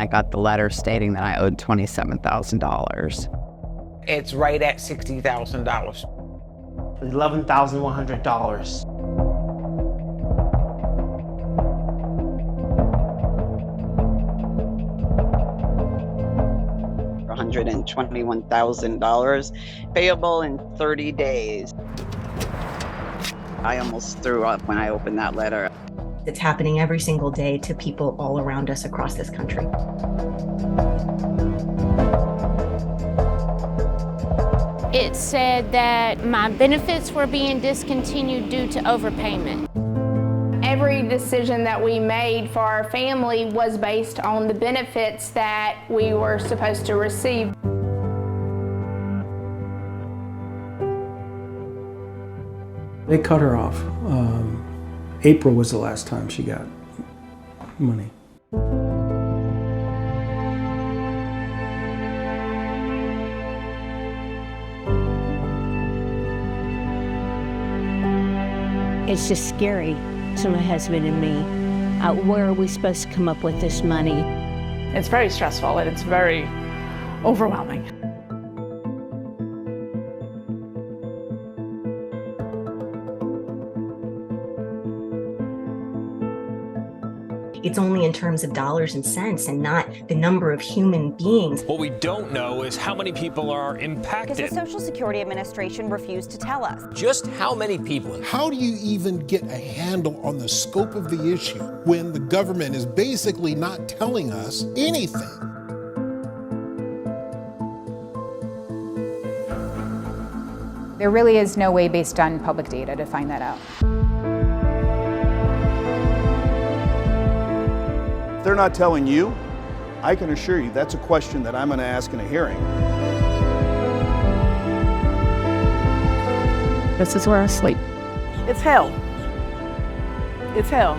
got the letter stating that I owed $27,000. It's right at $60,000. $11,100. $121,000 payable in 30 days. I almost threw up when I opened that letter. It's happening every single day to people all around us across this country. It said that my benefits were being discontinued due to overpayment. Every decision that we made for our family was based on the benefits that we were supposed to receive. They cut her off. April was the last time she got money. It's just scary to my husband and me. Where are we supposed to come up with this money? It's very stressful and it's very overwhelming. It's only in terms of dollars and cents and not the number of human beings. What we don't know is how many people are impacted. Because the Social Security Administration refused to tell us. Just how many people? How do you even get a handle on the scope of the issue when the government is basically not telling us anything? There really is no way based on public data to find that out. If they're not telling you, I can assure you that's a question that I'm going to ask in a hearing. This is where I sleep. It's hell. It's hell.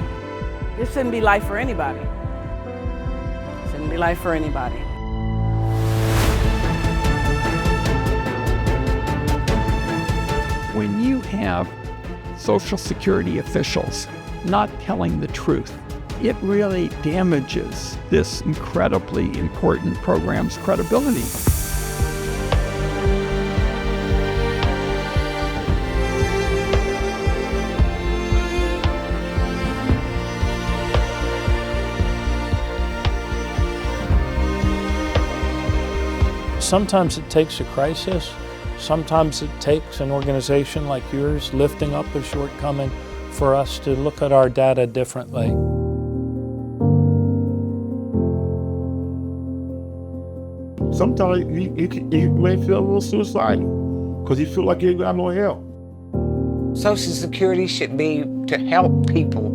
This shouldn't be life for anybody. Shouldn't be life for anybody. When you have Social Security officials not telling the truth, it really damages this incredibly important program's credibility. Sometimes it takes a crisis. Sometimes it takes an organization like yours lifting up a shortcoming for us to look at our data differently. Sometimes you may feel a little suicidal because you feel like you ain't got no help. Social Security should be to help people,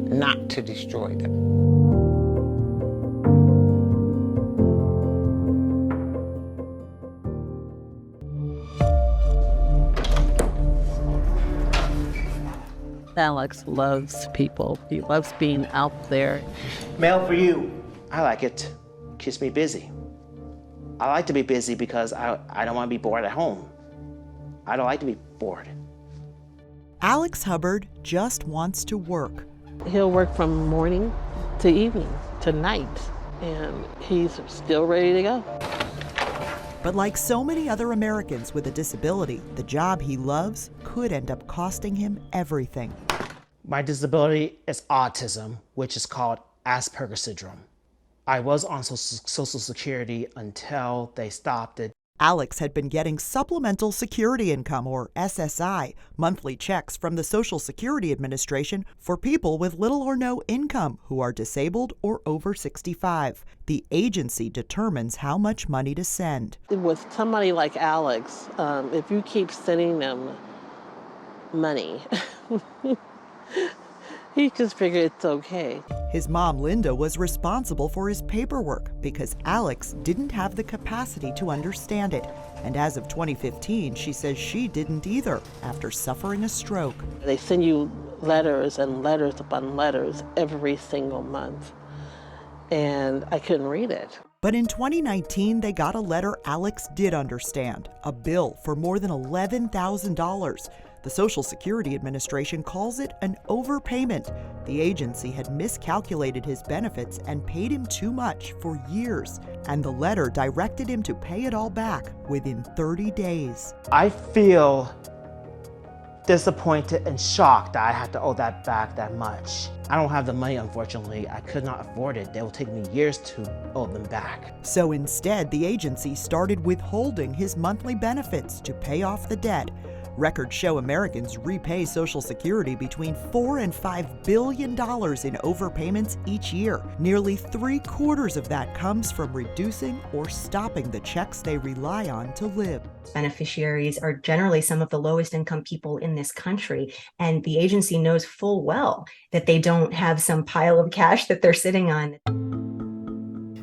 not to destroy them. Alex loves people. He loves being out there. Mail for you. I like it. Keeps me busy. I like to be busy because I don't want to be bored at home. I don't like to be bored. Alex Hubbard just wants to work. He'll work from morning to evening to night, and he's still ready to go. But like so many other Americans with a disability, the job he loves could end up costing him everything. My disability is autism, which is called Asperger's syndrome. I was on Social Security until they stopped it. Alex had been getting supplemental security income, or SSI, monthly checks from the Social Security Administration for people with little or no income who are disabled or over 65. The agency determines how much money to send. With somebody like Alex, if you keep sending them money, he just figured it's okay. His mom, Linda, was responsible for his paperwork because Alex didn't have the capacity to understand it. And as of 2015, she says she didn't either after suffering a stroke. They send you letters and letters upon letters every single month, and I couldn't read it. But in 2019, they got a letter Alex did understand, a bill for more than $11,000. The Social Security Administration calls it an overpayment. The agency had miscalculated his benefits and paid him too much for years, and the letter directed him to pay it all back within 30 days. I feel disappointed and shocked that I had to owe that back that much. I don't have the money, unfortunately. I could not afford it. It will take me years to owe them back. So instead, the agency started withholding his monthly benefits to pay off the debt. Records show Americans repay Social Security between $4 and $5 billion in overpayments each year. Nearly 3/4 of that comes from reducing or stopping the checks they rely on to live. Beneficiaries are generally some of the lowest income people in this country, and the agency knows full well that they don't have some pile of cash that they're sitting on.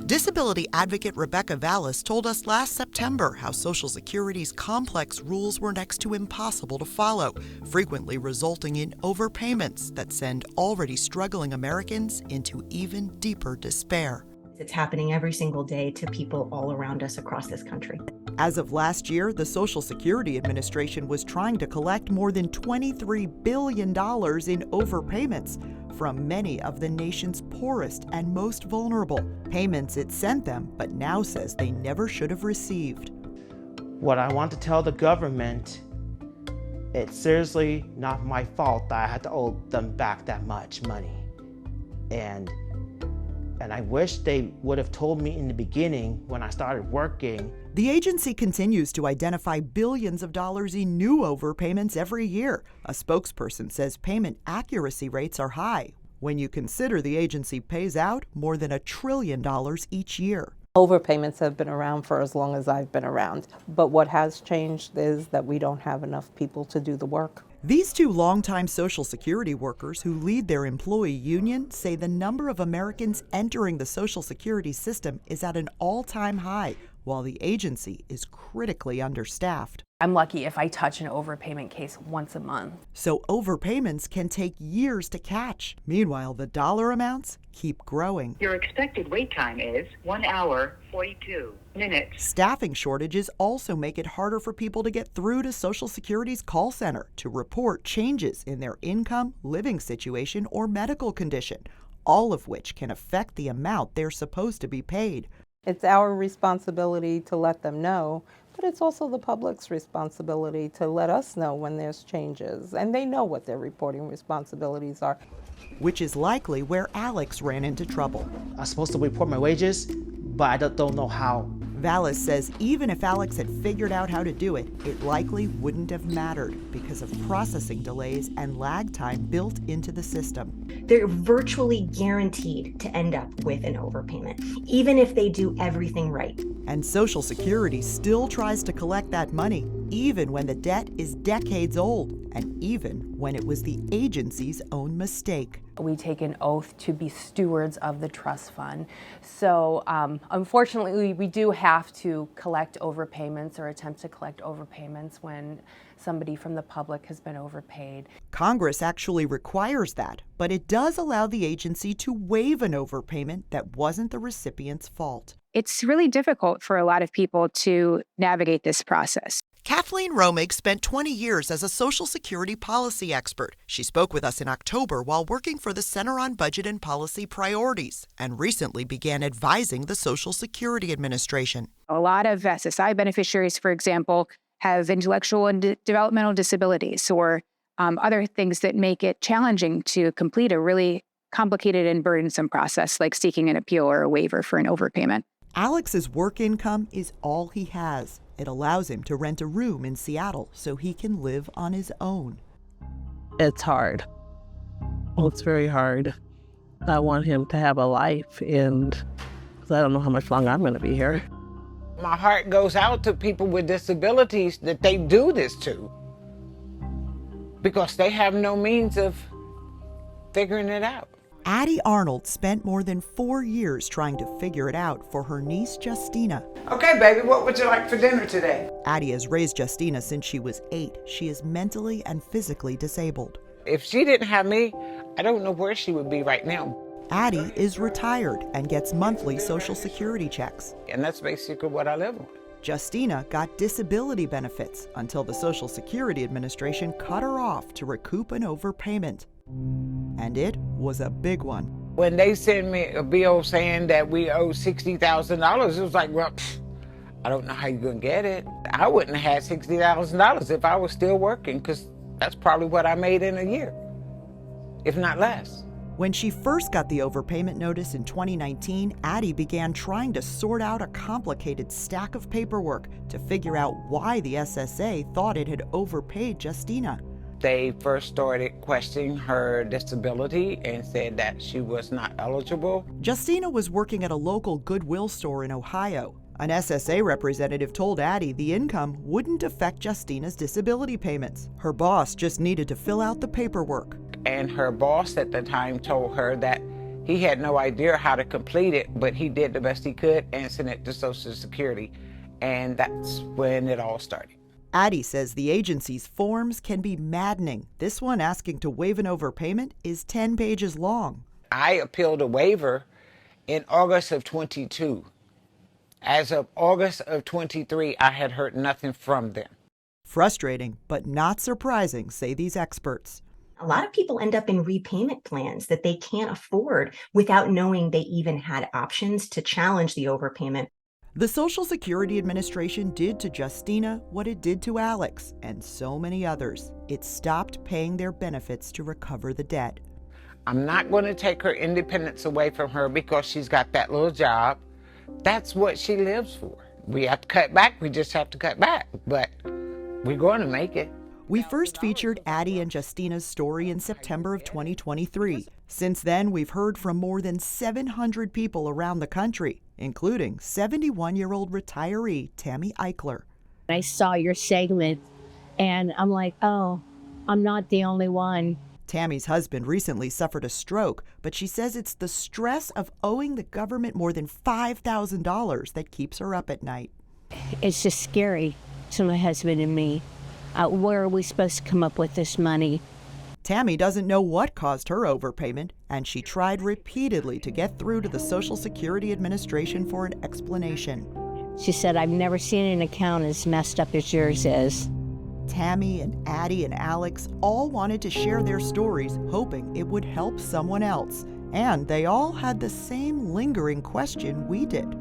Disability advocate Rebecca Vallis told us last September how Social Security's complex rules were next to impossible to follow, frequently resulting in overpayments that send already struggling Americans into even deeper despair. It's happening every single day to people all around us across this country. As of last year, the Social Security Administration was trying to collect more than $23 billion in overpayments from many of the nation's poorest and most vulnerable. Payments it sent them, but now says they never should have received. What I want to tell the government, it's seriously not my fault that I had to owe them back that much money. And I wish they would have told me in the beginning when I started working. The agency continues to identify billions of dollars in new overpayments every year. A spokesperson says payment accuracy rates are high when you consider the agency pays out more than $1 trillion each year. Overpayments have been around for as long as I've been around, but what has changed is that we don't have enough people to do the work. These two longtime Social Security workers who lead their employee union say the number of Americans entering the Social Security system is at an all-time high, while the agency is critically understaffed. I'm lucky if I touch an overpayment case once a month. So overpayments can take years to catch. Meanwhile, the dollar amounts keep growing. Your expected wait time is 1 hour, 42 minutes. Staffing shortages also make it harder for people to get through to Social Security's call center to report changes in their income, living situation, or medical condition, all of which can affect the amount they're supposed to be paid. It's our responsibility to let them know, but it's also the public's responsibility to let us know when there's changes, and they know what their reporting responsibilities are. Which is likely where Alex ran into trouble. I'm supposed to report my wages, but I don't know how. Vallis says even if Alex had figured out how to do it, it likely wouldn't have mattered because of processing delays and lag time built into the system. They're virtually guaranteed to end up with an overpayment, even if they do everything right. And Social Security still tries to collect that money, even when the debt is decades old, and even when it was the agency's own mistake. We take an oath to be stewards of the trust fund. So unfortunately, we do have to collect overpayments or attempt to collect overpayments when somebody from the public has been overpaid. Congress actually requires that, but it does allow the agency to waive an overpayment that wasn't the recipient's fault. It's really difficult for a lot of people to navigate this process. Kathleen Romig spent 20 years as a Social Security policy expert. She spoke with us in October while working for the Center on Budget and Policy Priorities and recently began advising the Social Security Administration. A lot of SSI beneficiaries, for example, have intellectual and developmental disabilities or other things that make it challenging to complete a really complicated and burdensome process like seeking an appeal or a waiver for an overpayment. Alex's work income is all he has. It allows him to rent a room in Seattle so he can live on his own. It's hard. It's very hard. I want him to have a life, and I don't know how much longer I'm going to be here. My heart goes out to people with disabilities that they do this to, because they have no means of figuring it out. Addie Arnold spent more than 4 years trying to figure it out for her niece Justina. Okay, baby, what would you like for dinner today? Addie has raised Justina since she was 8. She is mentally and physically disabled. If she didn't have me, I don't know where she would be right now. Addie is retired and gets monthly Social Security checks. And that's basically what I live on. Justina got disability benefits until the Social Security Administration cut her off to recoup an overpayment. And it was a big one. When they send me a bill saying that we owe $60,000, it was like, well, I don't know how you're going to get it. I wouldn't have had $60,000 if I was still working, because that's probably what I made in a year, if not less. When she first got the overpayment notice in 2019, Addie began trying to sort out a complicated stack of paperwork to figure out why the SSA thought it had overpaid Justina. They first started questioning her disability and said that she was not eligible. Justina was working at a local Goodwill store in Ohio. An SSA representative told Addie the income wouldn't affect Justina's disability payments. Her boss just needed to fill out the paperwork. And her boss at the time told her that he had no idea how to complete it, but he did the best he could and sent it to Social Security. And that's when it all started. Addie says the agency's forms can be maddening. This one asking to waive an overpayment is 10 pages long. I appealed a waiver in August of 22. As of August of 23, I had heard nothing from them. Frustrating, but not surprising, say these experts. A lot of people end up in repayment plans that they can't afford without knowing they even had options to challenge the overpayment. The Social Security Administration did to Justina what it did to Alex and so many others. It stopped paying their benefits to recover the debt. I'm not going to take her independence away from her because she's got that little job. That's what she lives for. We have to cut back. We just have to cut back. But we're going to make it. We first featured Addie and Justina's story in September of 2023. Since then, we've heard from more than 700 people around the country, including 71-year-old retiree Tammy Eichler. I saw your segment, and I'm like, oh, I'm not the only one. Tammy's husband recently suffered a stroke, but she says it's the stress of owing the government more than $5,000 that keeps her up at night. It's just scary to my husband and me. Where are we supposed to come up with this money? Tammy doesn't know what caused her overpayment, and she tried repeatedly to get through to the Social Security Administration for an explanation. She said, I've never seen an account as messed up as yours is. Tammy and Addie and Alex all wanted to share their stories, hoping it would help someone else. And they all had the same lingering question we did.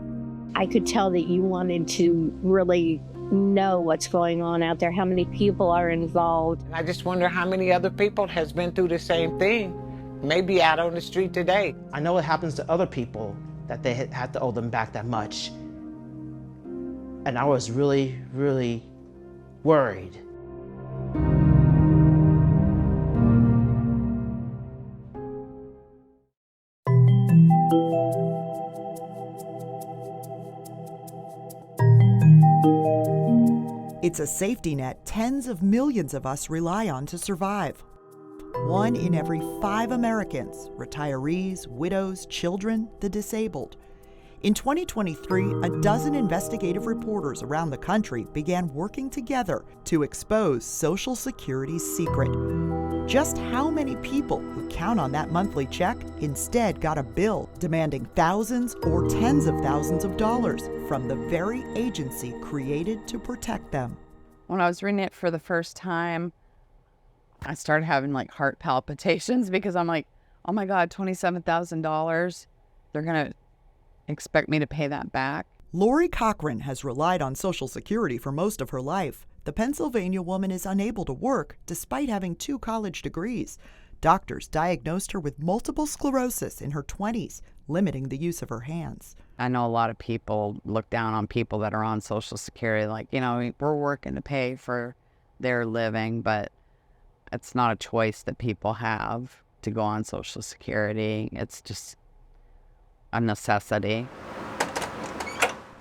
I could tell that you wanted to really know what's going on out there, how many people are involved. I just wonder how many other people has been through the same thing, maybe out on the street today. I know it happens to other people that they had to owe them back that much. And I was really, really worried. It's a safety net tens of millions of us rely on to survive. 1 in every 5 Americans, retirees, widows, children, the disabled. In 2023, a dozen investigative reporters around the country began working together to expose Social Security's secret. Just how many people who count on that monthly check instead got a bill demanding thousands or tens of thousands of dollars from the very agency created to protect them? When I was reading it for the first time, I started having like heart palpitations because I'm like, oh my God, $27,000. They're going to expect me to pay that back. Lori Cochran has relied on Social Security for most of her life. The Pennsylvania woman is unable to work despite having 2 college degrees. Doctors diagnosed her with multiple sclerosis in her 20s, limiting the use of her hands. I know a lot of people look down on people that are on Social Security, like, you know, we're working to pay for their living, but it's not a choice that people have to go on Social Security. It's just a necessity.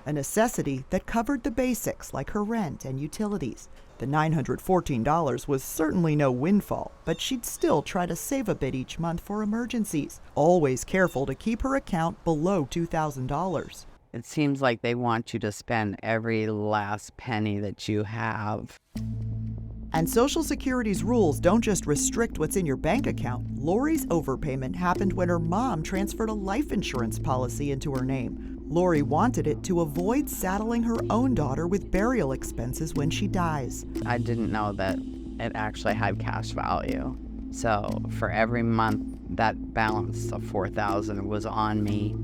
A necessity that covered the basics like her rent and utilities. The $914 was certainly no windfall, but she'd still try to save a bit each month for emergencies, always careful to keep her account below $2,000. It seems like they want you to spend every last penny that you have. And Social Security's rules don't just restrict what's in your bank account. Lori's overpayment happened when her mom transferred a life insurance policy into her name. Lori wanted it to avoid saddling her own daughter with burial expenses when she dies. I didn't know that it actually had cash value. So for every month that balance of $4,000 was on me,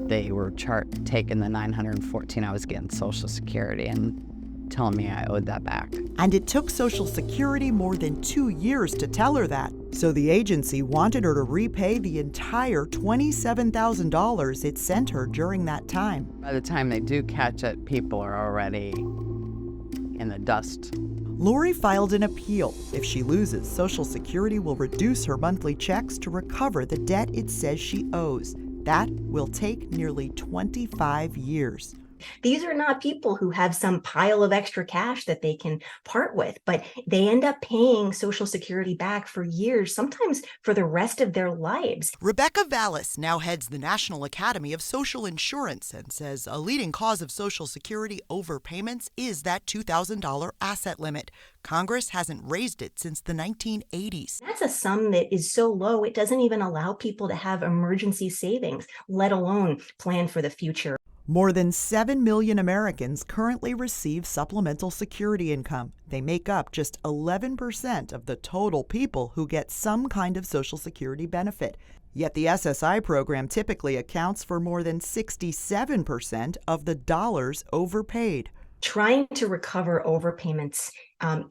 they were taking the $914 I was getting Social Security and telling me I owed that back. And it took Social Security more than 2 years to tell her that. So the agency wanted her to repay the entire $27,000 it sent her during that time. By the time they do catch it, people are already in the dust. Lori filed an appeal. If she loses, Social Security will reduce her monthly checks to recover the debt it says she owes. That will take nearly 25 years. These are not people who have some pile of extra cash that they can part with, but they end up paying Social Security back for years, sometimes for the rest of their lives. Rebecca Vallis now heads the National Academy of Social Insurance and says a leading cause of Social Security overpayments is that $2,000 asset limit. Congress hasn't raised it since the 1980s. That's a sum that is so low, it doesn't even allow people to have emergency savings, let alone plan for the future. More than 7 million Americans currently receive supplemental security income. They make up just 11% of the total people who get some kind of Social Security benefit. Yet the SSI program typically accounts for more than 67% of the dollars overpaid. Trying to recover overpayments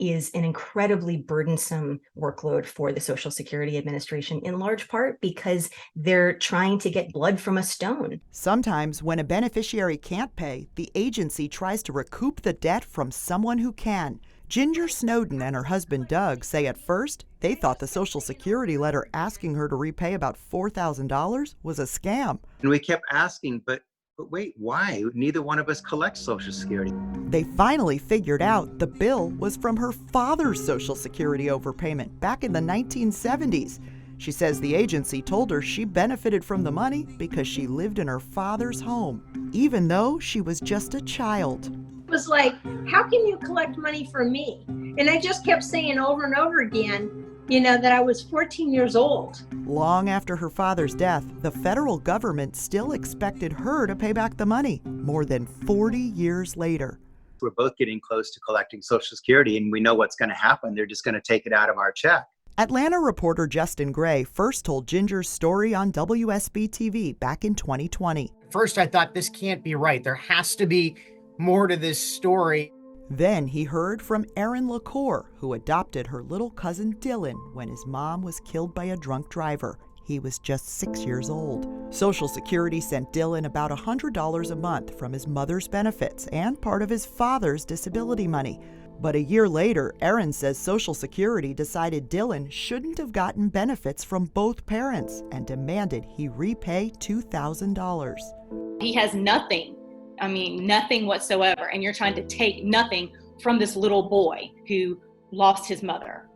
is an incredibly burdensome workload for the Social Security Administration, in large part because they're trying to get blood from a stone. Sometimes when a beneficiary can't pay, the agency tries to recoup the debt from someone who can. Ginger Snowden and her husband Doug say at first they thought the Social Security letter asking her to repay about $4,000 was a scam. And we kept asking, but wait, why? Neither one of us collects Social Security. They finally figured out the bill was from her father's Social Security overpayment back in the 1970s. She says the agency told her she benefited from the money because she lived in her father's home, even though she was just a child. It was like, how can you collect money from me? And I just kept saying over and over again, that I was 14 years old. Long after her father's death, the federal government still expected her to pay back the money, more than 40 years later. We're both getting close to collecting Social Security, and we know what's going to happen. They're just going to take it out of our check. Atlanta reporter Justin Gray first told Ginger's story on WSB-TV back in 2020. First, I thought this can't be right. There has to be more to this story. Then he heard from Aaron LaCour, who adopted her little cousin Dylan when his mom was killed by a drunk driver. He was just 6 years old. Social Security sent Dylan about $100 a month from his mother's benefits and part of his father's disability money. But a year later, Aaron says Social Security decided Dylan shouldn't have gotten benefits from both parents and demanded he repay $2,000. He has nothing. Nothing whatsoever. And you're trying to take nothing from this little boy who lost his mother.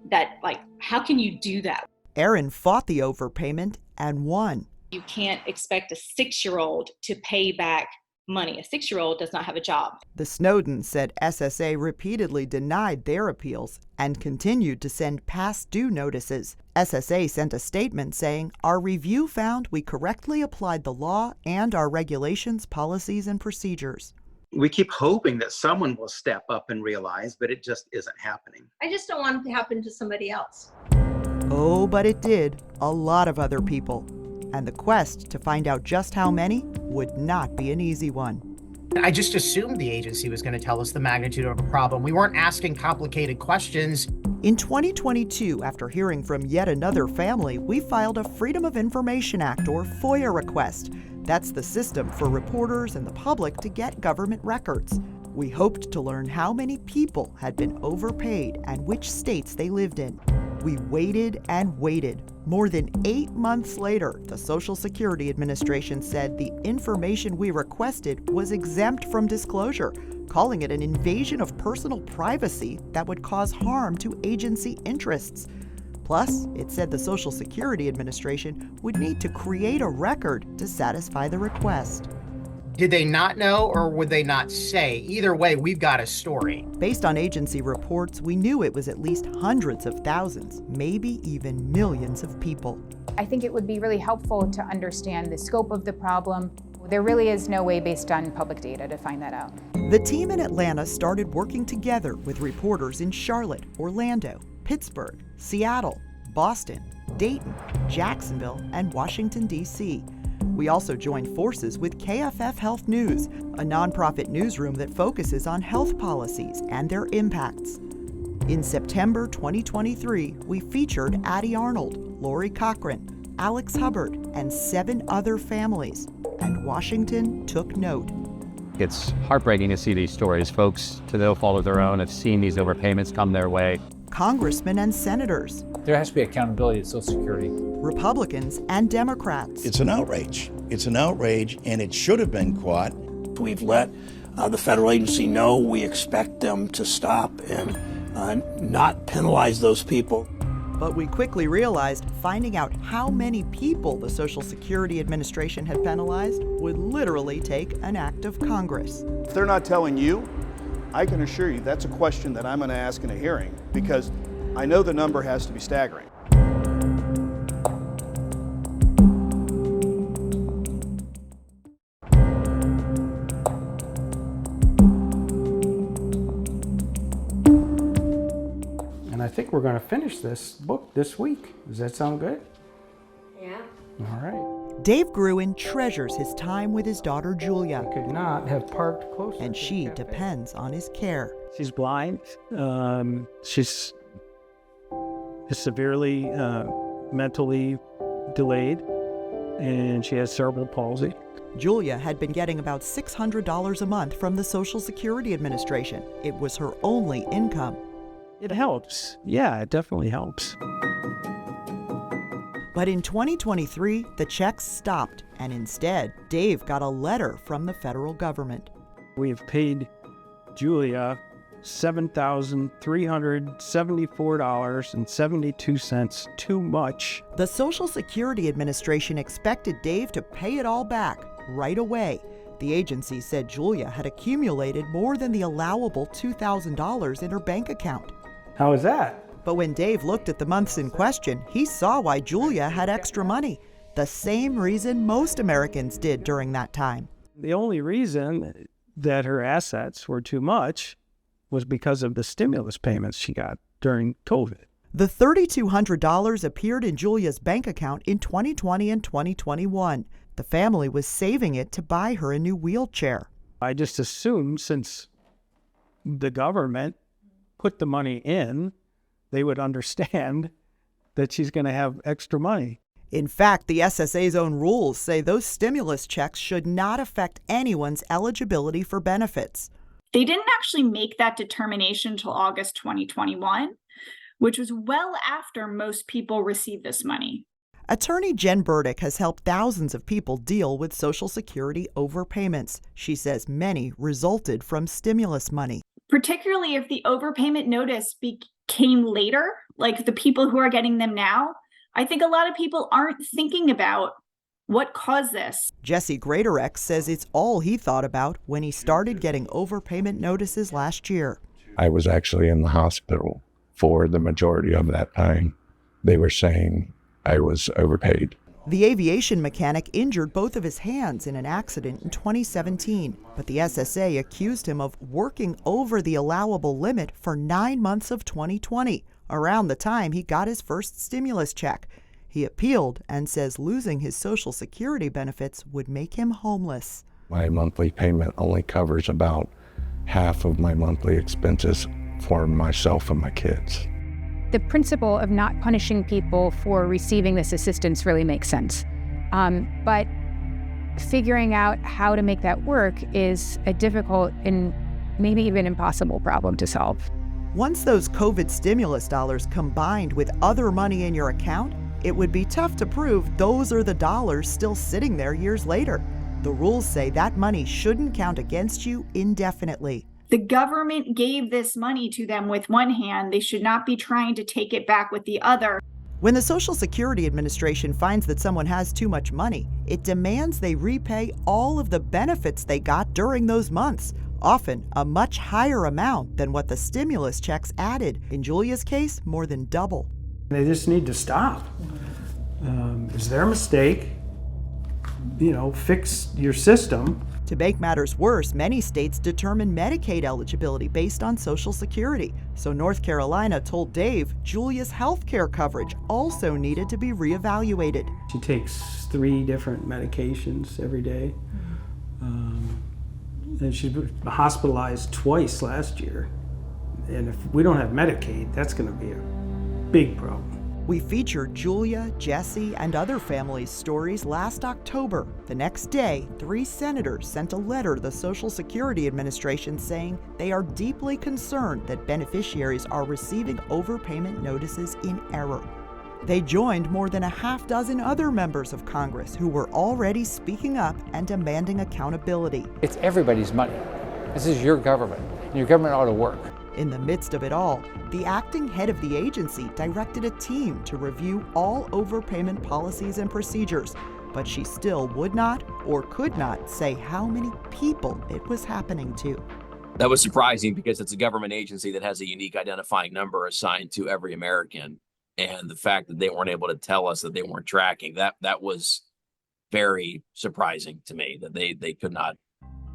How can you do that? Aaron fought the overpayment and won. You can't expect a 6-year-old to pay back money. A 6-year-old does not have a job. The Snowden said SSA repeatedly denied their appeals and continued to send past due notices. SSA sent a statement saying, "Our review found we correctly applied the law and our regulations, policies, and procedures." We keep hoping that someone will step up and realize, but it just isn't happening. I just don't want it to happen to somebody else. Oh, but it did. A lot of other people. And the quest to find out just how many would not be an easy one. I just assumed the agency was going to tell us the magnitude of a problem. We weren't asking complicated questions. In 2022, after hearing from yet another family, we filed a Freedom of Information Act, or FOIA request. That's the system for reporters and the public to get government records. We hoped to learn how many people had been overpaid and which states they lived in. We waited and waited. More than 8 months later, the Social Security Administration said the information we requested was exempt from disclosure, calling it an invasion of personal privacy that would cause harm to agency interests. Plus, it said the Social Security Administration would need to create a record to satisfy the request. Did they not know, or would they not say? Either way, we've got a story. Based on agency reports, we knew it was at least hundreds of thousands, maybe even millions of people. I think it would be really helpful to understand the scope of the problem, There really is no way based on public data to find that out. The team in Atlanta started working together with reporters in Charlotte, Orlando, Pittsburgh, Seattle, Boston, Dayton, Jacksonville, and Washington, D.C. We also joined forces with KFF Health News, a nonprofit newsroom that focuses on health policies and their impacts. In September 2023, we featured Addie Arnold, Lori Cochran, Alex Hubbard, and 7 other families, and Washington took note. It's heartbreaking to see these stories. Folks, to no fault of their own, have seen these overpayments come their way. Congressmen and senators. There has to be accountability at Social Security. Republicans and Democrats. It's an outrage. It's an outrage, and it should have been caught. We've let the federal agency know we expect them to stop and not penalize those people. But we quickly realized finding out how many people the Social Security Administration had penalized would literally take an act of Congress. If they're not telling you, I can assure you that's a question that I'm going to ask in a hearing, because I know the number has to be staggering. And I think we're going to finish this book this week. Does that sound good? Yeah. All right. Dave Gruen treasures his time with his daughter Julia. Could not have parked closer. And she depends on his care. She's blind. She's severely mentally delayed, and she has cerebral palsy. Julia had been getting about $600 a month from the Social Security Administration. It was her only income. It helps. Yeah, it definitely helps. But in 2023, the checks stopped, and instead, Dave got a letter from the federal government. We have paid Julia $7,374.72 too much. The Social Security Administration expected Dave to pay it all back right away. The agency said Julia had accumulated more than the allowable $2,000 in her bank account. How is that? But when Dave looked at the months in question, he saw why Julia had extra money. The same reason most Americans did during that time. The only reason that her assets were too much was because of the stimulus payments she got during COVID. The $3,200 appeared in Julia's bank account in 2020 and 2021. The family was saving it to buy her a new wheelchair. I just assumed since the government put the money in, they would understand that she's going to have extra money. In fact, the SSA's own rules say those stimulus checks should not affect anyone's eligibility for benefits. They didn't actually make that determination until August 2021, which was well after most people received this money. Attorney Jen Burdick has helped thousands of people deal with Social Security overpayments. She says many resulted from stimulus money. Particularly if the overpayment notice came later, like the people who are getting them now, I think a lot of people aren't thinking about what caused this. Jesse Greatorex says it's all he thought about when he started getting overpayment notices last year. I was actually in the hospital for the majority of that time. They were saying I was overpaid. The aviation mechanic injured both of his hands in an accident in 2017, but the SSA accused him of working over the allowable limit for 9 months of 2020, around the time he got his first stimulus check. He appealed and says losing his Social Security benefits would make him homeless. My monthly payment only covers about half of my monthly expenses for myself and my kids. The principle of not punishing people for receiving this assistance really makes sense. But figuring out how to make that work is a difficult and maybe even impossible problem to solve. Once those COVID stimulus dollars combined with other money in your account, it would be tough to prove those are the dollars still sitting there years later. The rules say that money shouldn't count against you indefinitely. The government gave this money to them with one hand. They should not be trying to take it back with the other. When the Social Security Administration finds that someone has too much money, it demands they repay all of the benefits they got during those months, often a much higher amount than what the stimulus checks added. In Julia's case, more than double. They just need to stop. It's their mistake. fix your system. To make matters worse, many states determine Medicaid eligibility based on Social Security. So North Carolina told Dave Julia's health care coverage also needed to be reevaluated. She takes 3 different medications every day. And she's been hospitalized twice last year. And if we don't have Medicaid, that's going to be a big problem. We featured Julia, Jesse, and other families' stories last October. The next day, 3 senators sent a letter to the Social Security Administration saying they are deeply concerned that beneficiaries are receiving overpayment notices in error. They joined more than a half dozen other members of Congress who were already speaking up and demanding accountability. It's everybody's money. This is your government, and your government ought to work. In the midst of it all, the acting head of the agency directed a team to review all overpayment policies and procedures, but she still would not or could not say how many people it was happening to. That was surprising because it's a government agency that has a unique identifying number assigned to every American. And the fact that they weren't able to tell us that they weren't tracking, that was very surprising to me, that they could not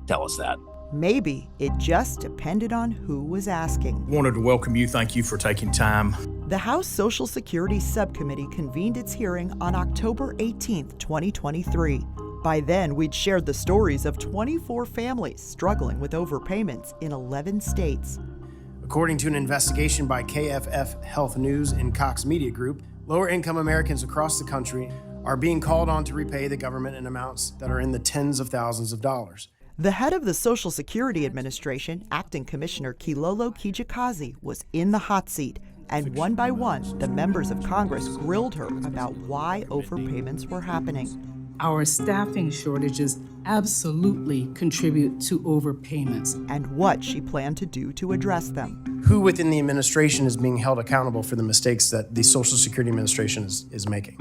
tell us that. Maybe it just depended on who was asking. Wanted to welcome you. Thank you for taking time. The House Social Security Subcommittee convened its hearing on October 18th, 2023. By then, we'd shared the stories of 24 families struggling with overpayments in 11 states. According to an investigation by KFF Health News and Cox Media Group, lower-income Americans across the country are being called on to repay the government in amounts that are in the tens of thousands of dollars. The head of the Social Security Administration, Acting Commissioner Kilolo Kijakazi, was in the hot seat, and one by one, the members of Congress grilled her about why overpayments were happening. Our staffing shortages absolutely contribute to overpayments. And what she planned to do to address them. Who within the administration is being held accountable for the mistakes that the Social Security Administration is making?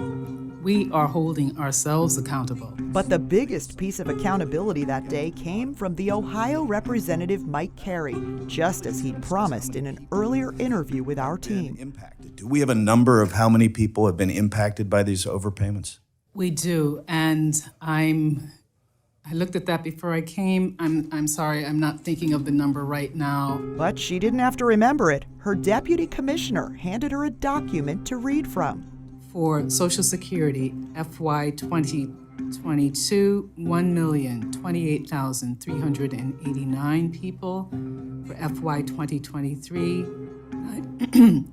We are holding ourselves accountable. But the biggest piece of accountability that day came from the Ohio Representative Mike Carey, just as he'd promised in an earlier interview with our team. Do we have a number of how many people have been impacted by these overpayments? We do, and I looked at that before I came. I'm sorry, I'm not thinking of the number right now. But she didn't have to remember it. Her deputy commissioner handed her a document to read from. For Social Security, FY 2022, 1,028,389 people. For FY 2023,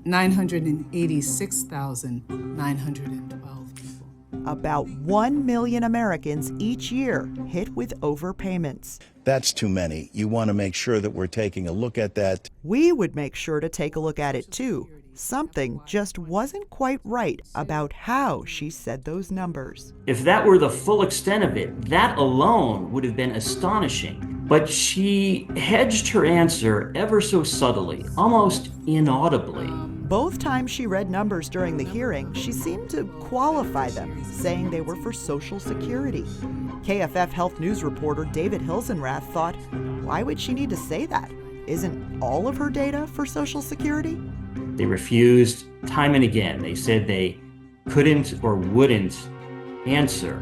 986,912 people. About 1 million Americans each year hit with overpayments. That's too many. You want to make sure that we're taking a look at that. We would make sure to take a look at it too. Something just wasn't quite right about how she said those numbers. If that were the full extent of it, that alone would have been astonishing. But she hedged her answer ever so subtly, almost inaudibly. Both times she read numbers during the hearing, she seemed to qualify them, saying they were for Social Security. KFF Health News reporter David Hilsenrath thought, why would she need to say that? Isn't all of her data for Social Security? They refused time and again. They said they couldn't or wouldn't answer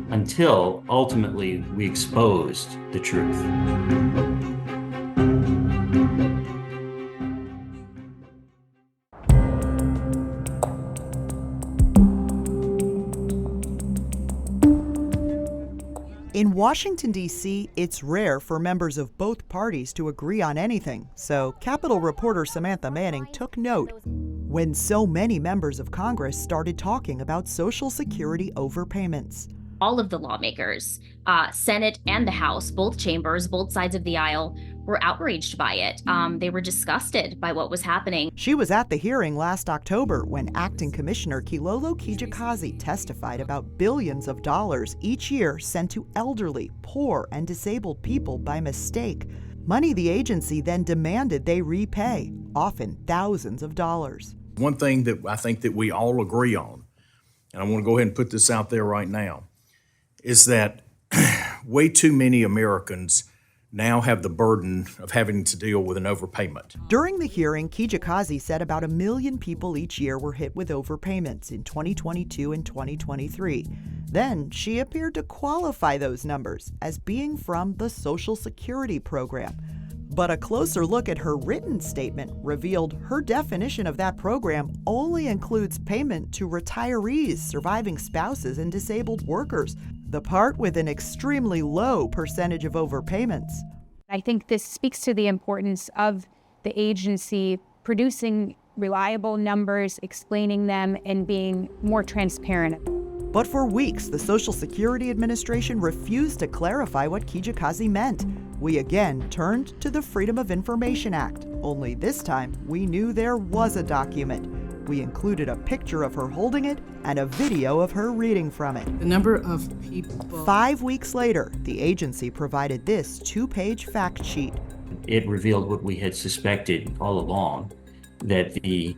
until ultimately we exposed the truth. In Washington, D.C., it's rare for members of both parties to agree on anything, so Capitol reporter Samantha Manning took note when so many members of Congress started talking about Social Security overpayments. All of the lawmakers, Senate and the House, both chambers, both sides of the aisle, were outraged by it. They were disgusted by what was happening. She was at the hearing last October when Acting Commissioner Kilolo Kijakazi testified about billions of dollars each year sent to elderly, poor, and disabled people by mistake. Money the agency then demanded they repay, often thousands of dollars. One thing that I think that we all agree on, and I want to go ahead and put this out there right now, is that way too many Americans now have the burden of having to deal with an overpayment. During the hearing, Kijakazi said about 1 million people each year were hit with overpayments in 2022 and 2023. Then she appeared to qualify those numbers as being from the Social Security program. But a closer look at her written statement revealed her definition of that program only includes payment to retirees, surviving spouses, and disabled workers, the part with an extremely low percentage of overpayments. I think this speaks to the importance of the agency producing reliable numbers, explaining them, and being more transparent. But for weeks, the Social Security Administration refused to clarify what Kijakazi meant. We again turned to the Freedom of Information Act, only this time we knew there was a document. We included a picture of her holding it and a video of her reading from it. The number of people. 5 weeks later, the agency provided this 2-page fact sheet. It revealed what we had suspected all along, that the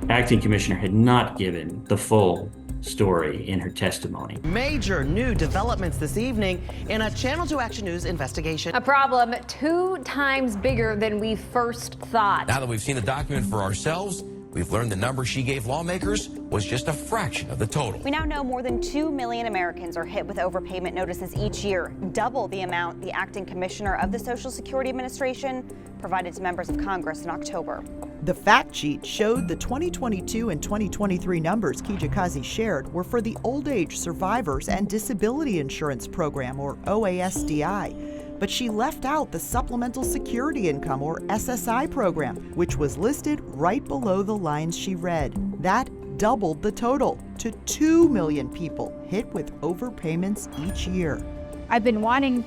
acting commissioner had not given the full story in her testimony. Major new developments this evening in a Channel 2 Action News investigation. A problem 2 times bigger than we first thought. Now that we've seen the document for ourselves, we've learned the number she gave lawmakers was just a fraction of the total. We now know more than 2 million Americans are hit with overpayment notices each year, double the amount the acting commissioner of the Social Security Administration provided to members of Congress in October. The fact sheet showed the 2022 and 2023 numbers Kijakazi shared were for the Old Age Survivors and Disability Insurance Program, or OASDI. But she left out the Supplemental Security Income, or SSI program, which was listed right below the lines she read. That doubled the total to 2 million people hit with overpayments each year. I've been wanting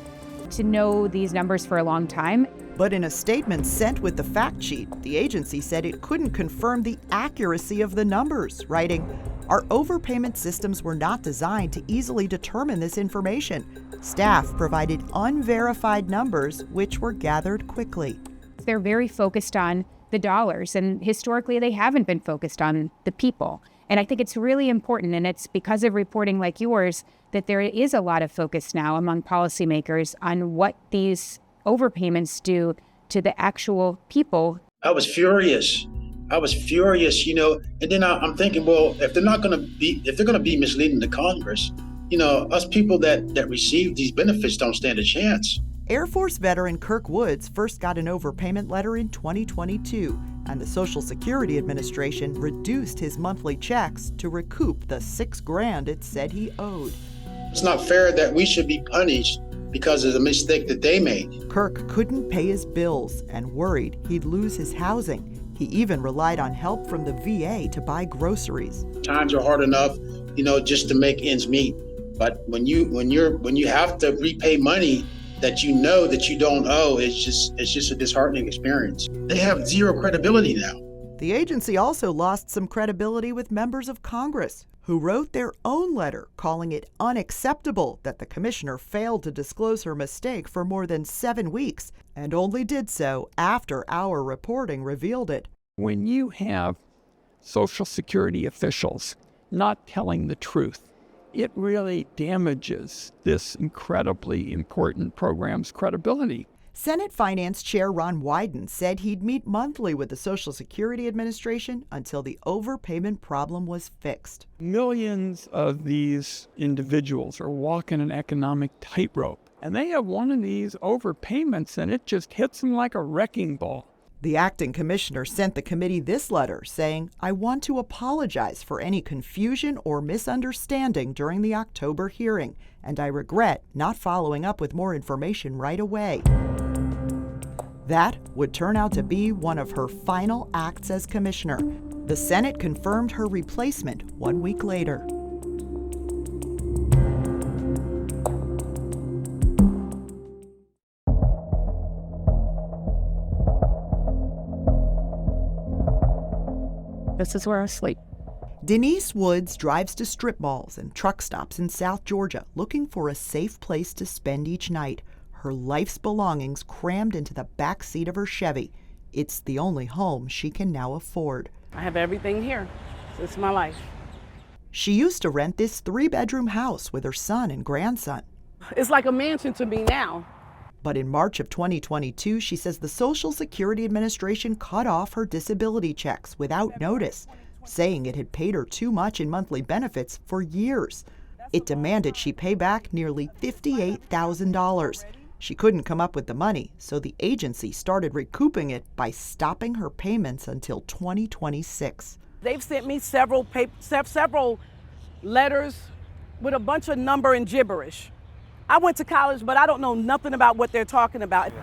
to know these numbers for a long time. But in a statement sent with the fact sheet, the agency said it couldn't confirm the accuracy of the numbers, writing, "Our overpayment systems were not designed to easily determine this information. Staff provided unverified numbers, which were gathered quickly." They're very focused on the dollars, and historically they haven't been focused on the people. And I think it's really important, and it's because of reporting like yours, that there is a lot of focus now among policymakers on what these overpayments do to the actual people. I was furious, you know, and then I'm thinking, well, if they're going to be misleading the Congress, you know, us people that receive these benefits don't stand a chance. Air Force veteran Kirk Woods first got an overpayment letter in 2022, and the Social Security Administration reduced his monthly checks to recoup the $6,000 it said he owed. It's not fair that we should be punished because of the mistake that they made. Kirk couldn't pay his bills and worried he'd lose his housing. He even relied on help from the VA to buy groceries. Times are hard enough, you know, just to make ends meet. But when you have to repay money that you know that you don't owe, it's just a disheartening experience. They have zero credibility now. The agency also lost some credibility with members of Congress, who wrote their own letter calling it unacceptable that the commissioner failed to disclose her mistake for more than 7 weeks, and only did so after our reporting revealed it. When you have Social Security officials not telling the truth, it really damages this incredibly important program's credibility. Senate Finance Chair Ron Wyden said he'd meet monthly with the Social Security Administration until the overpayment problem was fixed. Millions of these individuals are walking an economic tightrope, and they have one of these overpayments, and it just hits them like a wrecking ball. The acting commissioner sent the committee this letter saying, "I want to apologize for any confusion or misunderstanding during the October hearing, and I regret not following up with more information right away." That would turn out to be one of her final acts as commissioner. The Senate confirmed her replacement 1 week later. This is where I sleep. Denise Woods drives to strip malls and truck stops in South Georgia looking for a safe place to spend each night. Her life's belongings crammed into the back seat of her Chevy. It's the only home she can now afford. I have everything here. It's my life. She used to rent this 3-bedroom house with her son and grandson. It's like a mansion to me now. But in March of 2022, she says the Social Security Administration cut off her disability checks without notice, saying it had paid her too much in monthly benefits for years. It demanded she pay back nearly $58,000. She couldn't come up with the money, so the agency started recouping it by stopping her payments until 2026. They've sent me several letters with a bunch of number and gibberish. I went to college, but I don't know nothing about what they're talking about.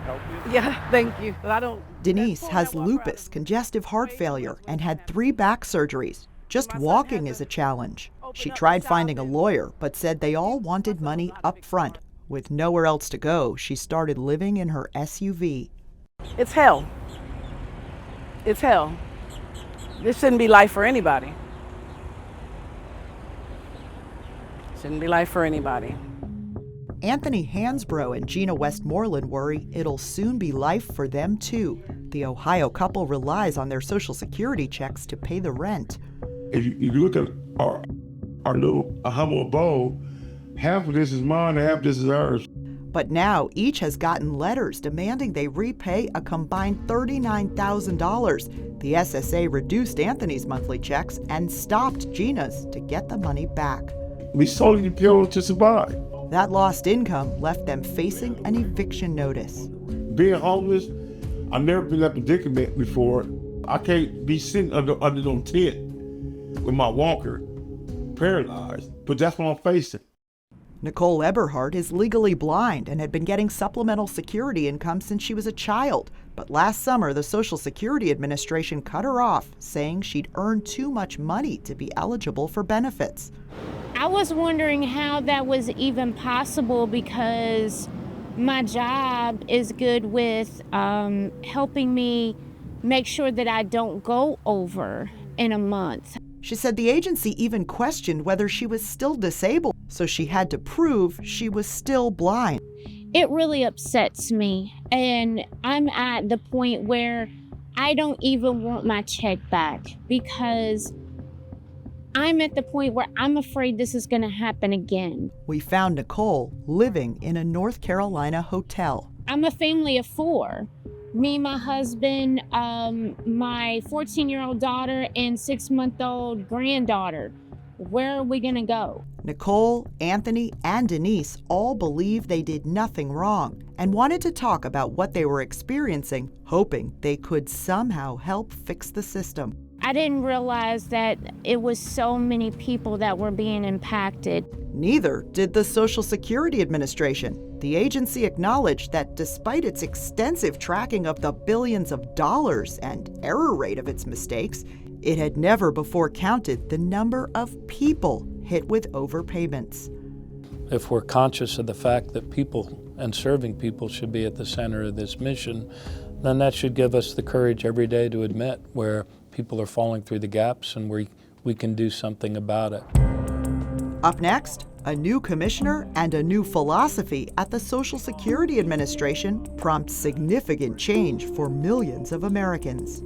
Yeah, thank you. But I don't. Denise has lupus, congestive heart failure, and had 3 back surgeries. Just walking is a challenge. She tried finding a lawyer, but said they all wanted money up front. With nowhere else to go, she started living in her SUV. It's hell. It's hell. This shouldn't be life for anybody. Shouldn't be life for anybody. Anthony Hansbrough and Gina Westmoreland worry it'll soon be life for them too. The Ohio couple relies on their Social Security checks to pay the rent. If you look at our little humble abode, half of this is mine, half of this is ours. But now each has gotten letters demanding they repay a combined $39,000. The SSA reduced Anthony's monthly checks and stopped Gina's to get the money back. We solely depend to survive. That lost income left them facing an eviction notice. Being homeless, I've never been in that predicament before. I can't be sitting under them tent with my walker, paralyzed, but that's what I'm facing. Nicole Eberhardt is legally blind and had been getting supplemental security income since she was a child. But last summer, the Social Security Administration cut her off, saying she'd earned too much money to be eligible for benefits. I was wondering how that was even possible because my job is good with helping me make sure that I don't go over in a month. She said the agency even questioned whether she was still disabled, so she had to prove she was still blind. It really upsets me, and I'm at the point where I don't even want my check back because I'm at the point where I'm afraid this is going to happen again. We found Nicole living in a North Carolina hotel. I'm a family of 4. Me, my husband, my 14-year-old daughter, and 6-month-old granddaughter. Where are we going to go? Nicole, Anthony, and Denise all believe they did nothing wrong and wanted to talk about what they were experiencing, hoping they could somehow help fix the system. I didn't realize that it was so many people that were being impacted. Neither did the Social Security Administration. The agency acknowledged that despite its extensive tracking of the billions of dollars and error rate of its mistakes, it had never before counted the number of people hit with overpayments. If we're conscious of the fact that people and serving people should be at the center of this mission, then that should give us the courage every day to admit where people are falling through the gaps and we can do something about it. Up next, a new commissioner and a new philosophy at the Social Security Administration prompts significant change for millions of Americans.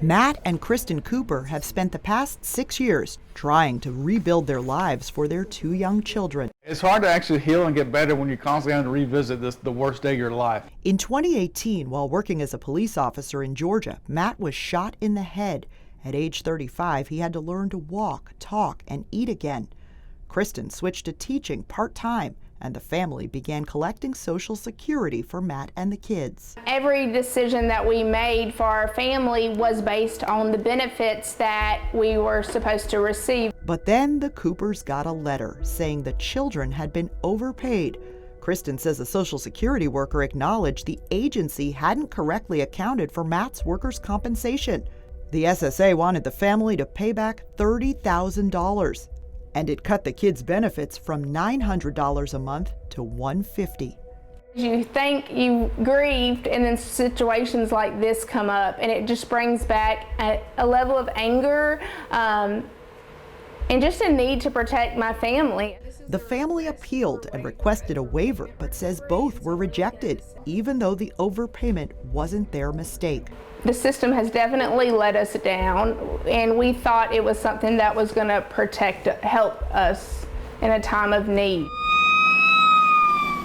Matt and Kristen Cooper have spent the past 6 years trying to rebuild their lives for their 2 young children. It's hard to actually heal and get better when you're constantly having to revisit the worst day of your life. In 2018, while working as a police officer in Georgia, Matt was shot in the head. At age 35, he had to learn to walk, talk, and eat again. Kristen switched to teaching part-time, and the family began collecting Social Security for Matt and the kids. Every decision that we made for our family was based on the benefits that we were supposed to receive. But then the Coopers got a letter saying the children had been overpaid. Kristen says a Social Security worker acknowledged the agency hadn't correctly accounted for Matt's workers' compensation. The SSA wanted the family to pay back $30,000. And it cut the kids' benefits from $900 a month to $150. You think you grieved, and then situations like this come up, and it just brings back a level of anger and just a need to protect my family. The family appealed and requested a waiver, but says both were rejected, even though the overpayment wasn't their mistake. The system has definitely let us down, and we thought it was something that was going to help us in a time of need.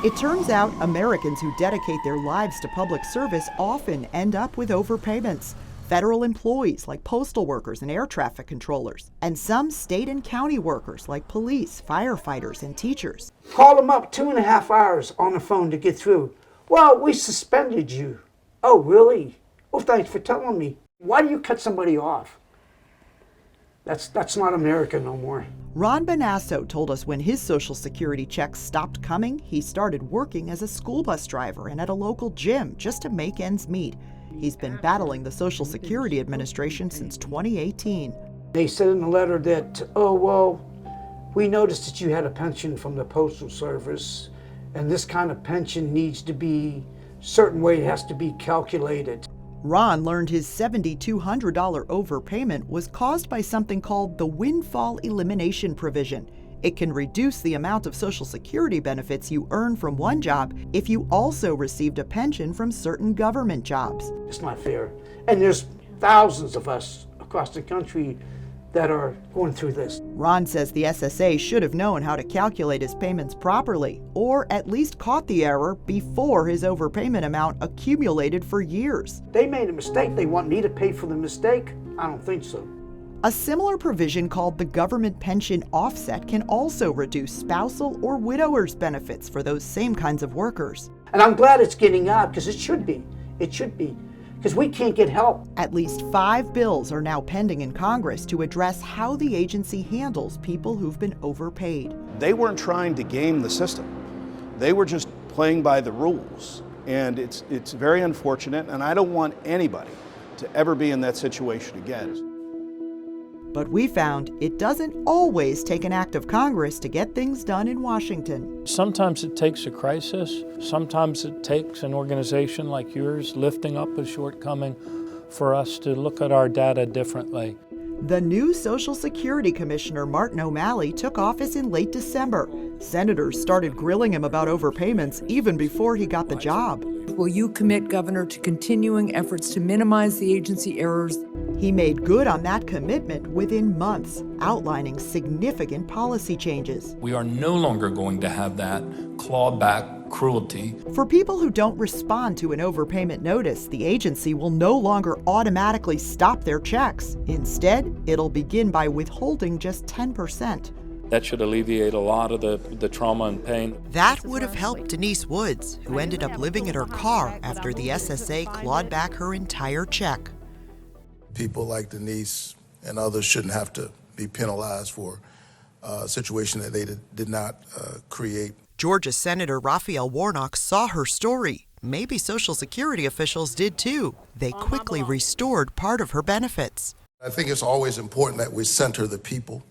It turns out Americans who dedicate their lives to public service often end up with overpayments. Federal employees like postal workers and air traffic controllers, and some state and county workers like police, firefighters, and teachers. Call them up 2.5 hours on the phone to get through. Well, we suspended you. Oh, really? Well, thanks for telling me. Why do you cut somebody off? That's not America no more. Ron Bonasso told us when his Social Security checks stopped coming, he started working as a school bus driver and at a local gym just to make ends meet. He's been battling the Social Security Administration since 2018. They said in the letter that, oh, well, we noticed that you had a pension from the Postal Service, and this kind of pension needs to be a certain way, it has to be calculated. Ron learned his $7,200 overpayment was caused by something called the windfall elimination provision. It can reduce the amount of Social Security benefits you earn from one job if you also received a pension from certain government jobs. It's not fair. And there's thousands of us across the country that are going through this. Ron says the SSA should have known how to calculate his payments properly, or at least caught the error before his overpayment amount accumulated for years. They made a mistake. They want me to pay for the mistake? I don't think so. A similar provision called the government pension offset can also reduce spousal or widower's benefits for those same kinds of workers. And I'm glad it's getting out because it should be. It should be. Because we can't get help. At least 5 bills are now pending in Congress to address how the agency handles people who've been overpaid. They weren't trying to game the system. They were just playing by the rules. And it's very unfortunate, and I don't want anybody to ever be in that situation again. But we found it doesn't always take an act of Congress to get things done in Washington. Sometimes it takes a crisis. Sometimes it takes an organization like yours lifting up a shortcoming for us to look at our data differently. The new Social Security Commissioner, Martin O'Malley, took office in late December. Senators started grilling him about overpayments even before he got the job. Will you commit, Governor, to continuing efforts to minimize the agency errors? He made good on that commitment within months, outlining significant policy changes. We are no longer going to have that clawback cruelty. For people who don't respond to an overpayment notice, the agency will no longer automatically stop their checks. Instead, it'll begin by withholding just 10%. That should alleviate a lot of the trauma and pain. That would have helped Denise Woods, who ended up living in her car after the SSA clawed back her entire check. People like Denise and others shouldn't have to be penalized for a situation that they did not create. Georgia Senator Raphael Warnock saw her story. Maybe Social Security officials did too. They quickly restored part of her benefits. I think it's always important that we center the people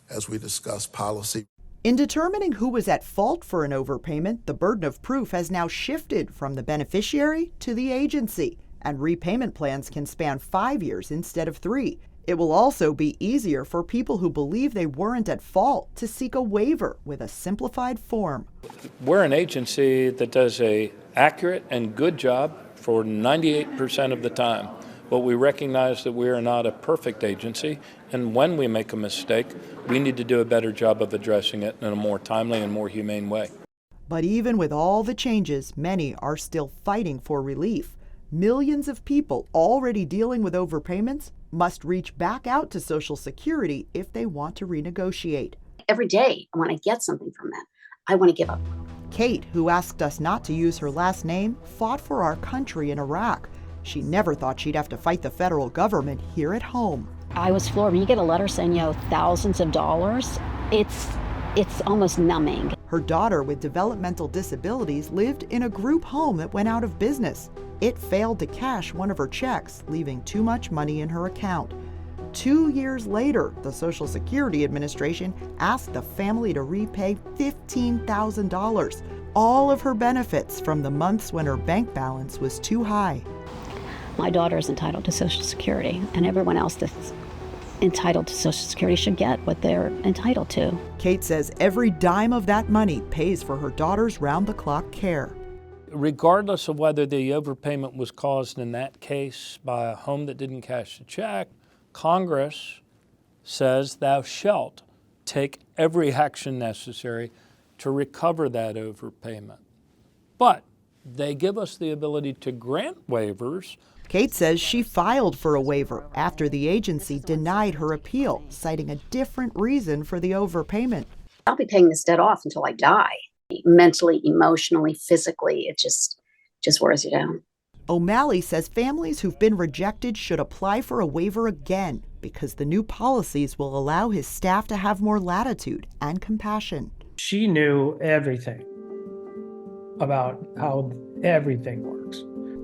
as we discuss policy. In determining who was at fault for an overpayment, the burden of proof has now shifted from the beneficiary to the agency, and repayment plans can span 5 years instead of 3. It will also be easier for people who believe they weren't at fault to seek a waiver with a simplified form. We're an agency that does an accurate and good job for 98% of the time. But we recognize that we are not a perfect agency, and when we make a mistake, we need to do a better job of addressing it in a more timely and more humane way. But even with all the changes, many are still fighting for relief. Millions of people already dealing with overpayments must reach back out to Social Security if they want to renegotiate. Every day, I want to get something from them. I want to give up. Kate, who asked us not to use her last name, fought for our country in Iraq. She never thought she'd have to fight the federal government here at home. I was floored. When you get a letter saying, thousands of dollars, it's almost numbing. Her daughter with developmental disabilities lived in a group home that went out of business. It failed to cash one of her checks, leaving too much money in her account. 2 years later, the Social Security Administration asked the family to repay $15,000, all of her benefits from the months when her bank balance was too high. My daughter is entitled to Social Security, and everyone else that's entitled to Social Security should get what they're entitled to. Kate says every dime of that money pays for her daughter's round-the-clock care. Regardless of whether the overpayment was caused in that case by a home that didn't cash the check, Congress says thou shalt take every action necessary to recover that overpayment. But they give us the ability to grant waivers. Kate says she filed for a waiver after the agency denied her appeal, citing a different reason for the overpayment. I'll be paying this debt off until I die. Mentally, emotionally, physically, it just wears you down. O'Malley says families who've been rejected should apply for a waiver again because the new policies will allow his staff to have more latitude and compassion. She knew everything about how everything works.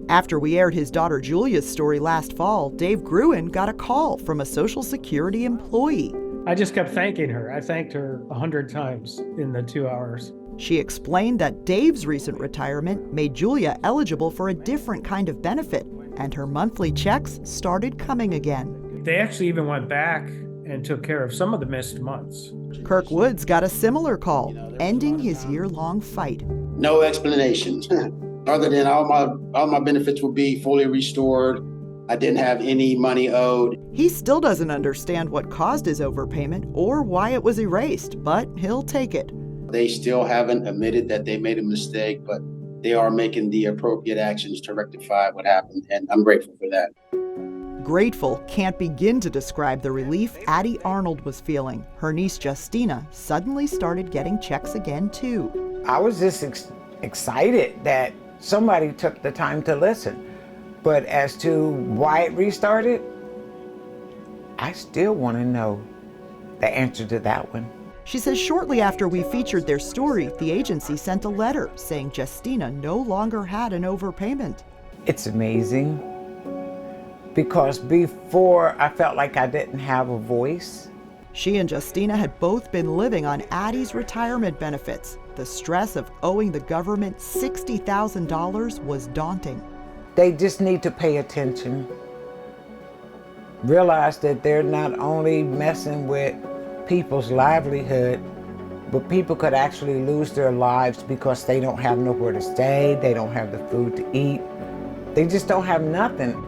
After we aired his daughter Julia's story last fall, Dave Gruen got a call from a Social Security employee. I just kept thanking her. I thanked her 100 times in the 2 hours. She explained that Dave's recent retirement made Julia eligible for a different kind of benefit, and her monthly checks started coming again. They actually even went back and took care of some of the missed months. Kirk Woods got a similar call, ending his year-long fight. No explanation, other than all my benefits will be fully restored. I didn't have any money owed. He still doesn't understand what caused his overpayment or why it was erased, but he'll take it. They still haven't admitted that they made a mistake, but they are making the appropriate actions to rectify what happened, and I'm grateful for that. Grateful can't begin to describe the relief Addie Arnold was feeling. Her niece Justina suddenly started getting checks again too. I was just excited that somebody took the time to listen. But as to why it restarted, I still want to know the answer to that one. She says shortly after we featured their story, the agency sent a letter saying Justina no longer had an overpayment. It's amazing because before I felt like I didn't have a voice. She and Justina had both been living on Addie's retirement benefits. The stress of owing the government $60,000 was daunting. They just need to pay attention. Realize that they're not only messing with people's livelihood, but people could actually lose their lives because they don't have nowhere to stay, they don't have the food to eat, they just don't have nothing.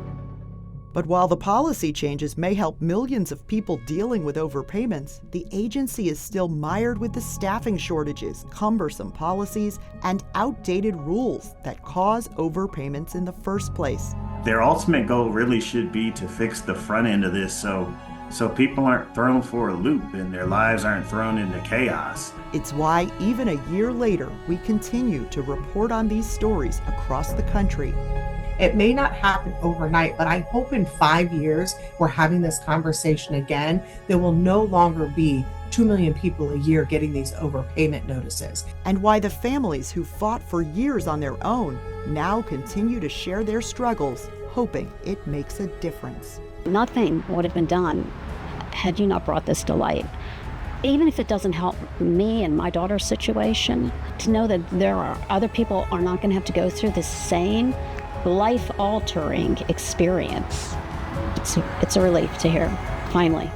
But while the policy changes may help millions of people dealing with overpayments, the agency is still mired with the staffing shortages, cumbersome policies, and outdated rules that cause overpayments in the first place. Their ultimate goal really should be to fix the front end of this so people aren't thrown for a loop and their lives aren't thrown into chaos. It's why even a year later, we continue to report on these stories across the country. It may not happen overnight, but I hope in 5 years we're having this conversation again. There will no longer be 2 million people a year getting these overpayment notices. And why the families who fought for years on their own now continue to share their struggles, hoping it makes a difference. Nothing would have been done had you not brought this to light. Even if it doesn't help me and my daughter's situation, to know that there are other people are not going to have to go through the same life-altering experience. It's a relief to hear, finally.